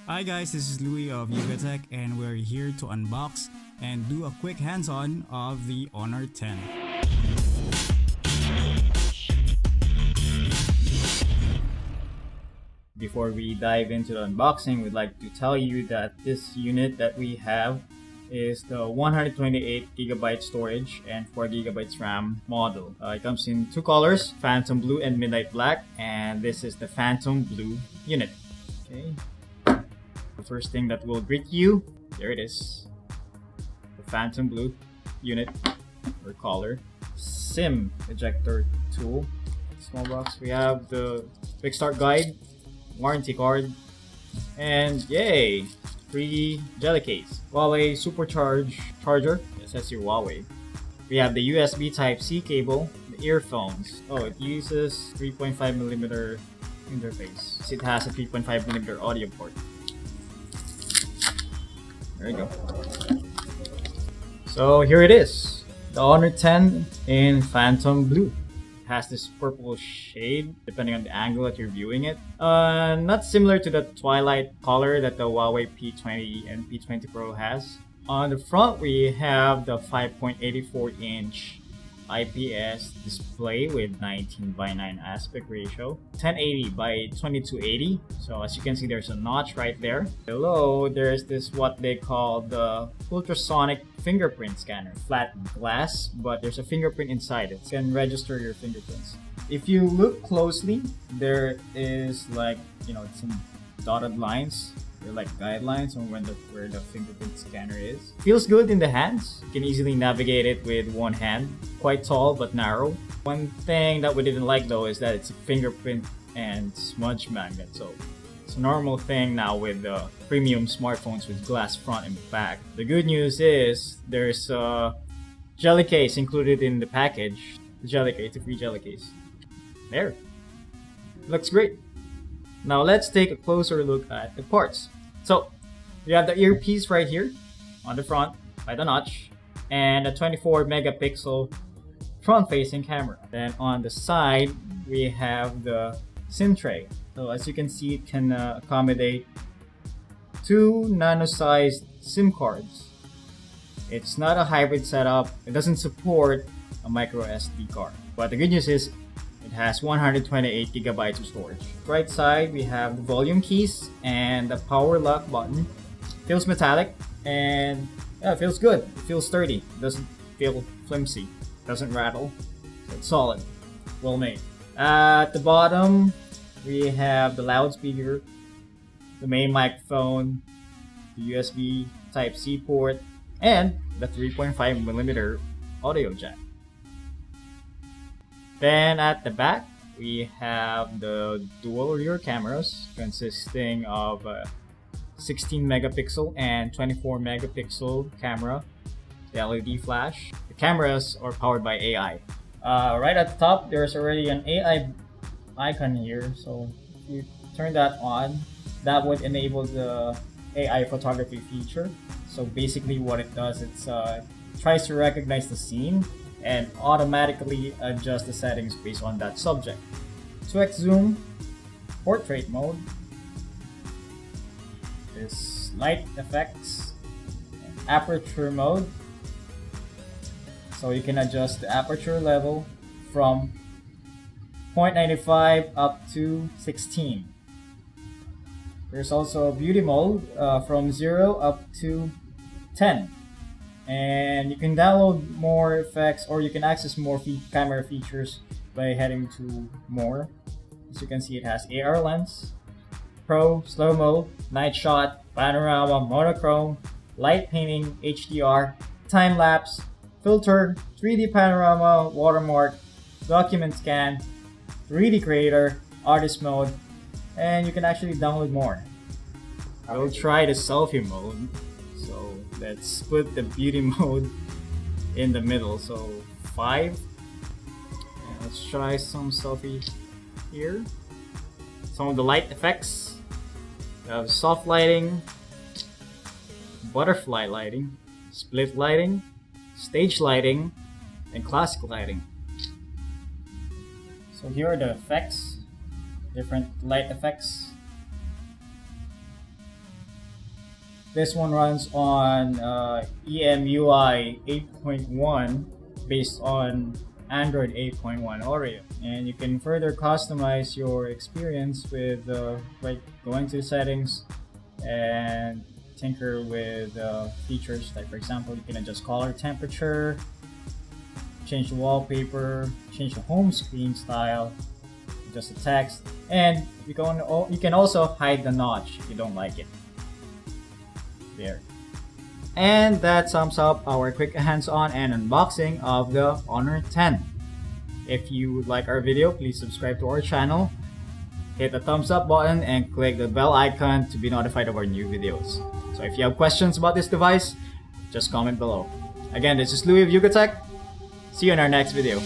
Hi guys, this is Louis of YugaTech and we're here to unbox and do a quick hands-on of the Honor 10. Before we dive into the unboxing, we'd like to tell you that this unit that we have is the 128GB storage and 4GB RAM model. It comes in two colors, Phantom Blue and Midnight Black, and this is the Phantom Blue unit. Okay. The first thing that will greet you, there it is, the Phantom Blue unit or color. SIM ejector tool, small box. We have the quick start guide, warranty card, and yay, free jelly case. Huawei supercharge charger, it says your Huawei. We have the USB Type-C cable, the earphones. Oh, it uses 3.5mm interface. It has a 3.5mm audio port. There you go. So here it is, the Honor 10 in Phantom Blue. It has this purple shade depending on the angle that you're viewing it. Not similar to the twilight color that the Huawei P20 and P20 Pro has. On the front we have the 5.84-inch IPS display with 19:9 aspect ratio, 1080 by 2280. So as you can see, there's a notch right there. Below there's this what they call the ultrasonic fingerprint scanner, flat glass, but there's a fingerprint inside it. It can register your fingerprints. If you look closely, there is like, some dotted lines. They're like guidelines on where the fingerprint scanner is. Feels good in the hands. You can easily navigate it with one hand. Quite tall but narrow. One thing that we didn't like though is that it's a fingerprint and smudge magnet. So it's a normal thing now with the premium smartphones with glass front and back. The good news is there's a jelly case included in the package. The jelly case, a free jelly case. There. Looks great. Now let's take a closer look at the parts. So you have the earpiece right here on the front by the notch and a 24 megapixel front facing camera. Then on the side we have the SIM tray. So as you can see, it can accommodate two Nano sized SIM cards. It's not a hybrid setup. It doesn't support a micro SD card. But the good news is it has 128GB of storage. Right side, we have the volume keys and the power lock button. Feels metallic and yeah, it feels good. It feels sturdy. It doesn't feel flimsy. It doesn't rattle. It's solid. Well made. At the bottom, we have the loudspeaker, the main microphone, the USB Type-C port, and the 3.5mm audio jack. Then at the back, we have the dual rear cameras consisting of a 16 megapixel and 24 megapixel camera, the LED flash. The cameras are powered by AI. Right at the top, there's already an AI icon here. So if you turn that on, that would enable the AI photography feature. So basically what it does, it tries to recognize the scene and automatically adjust the settings based on that subject. 2x zoom, portrait mode, this light effects, aperture mode. So you can adjust the aperture level from 0.95 up to 16. There's also a beauty mode from 0 up to 10. And you can download more effects or you can access more camera features by heading to more. As you can see, it has AR lens, Pro, slow-mo, night shot, panorama, monochrome, light painting, HDR, time-lapse, filter, 3D panorama, watermark, document scan, 3D creator, artist mode, and you can actually download more. I will try the selfie mode. So let's put the beauty mode in the middle. So 5. And let's try some selfie here. Some of the light effects. We have soft lighting, butterfly lighting, split lighting, stage lighting, and classic lighting. So here are the effects, different light effects. This one runs on EMUI 8.1 based on Android 8.1 Oreo, and you can further customize your experience with like going to the settings and tinker with features. Like for example, you can adjust color temperature, change the wallpaper, change the home screen style, adjust the text, and you can also hide the notch if you don't like it. There. And that sums up our quick hands-on and unboxing of the Honor 10. If you would like our video, please subscribe to our channel, hit the thumbs up button, and click the bell icon to be notified of our new videos. So if you have questions about this device, just comment below. Again, this is Louis of YugaTech. See you in our next video.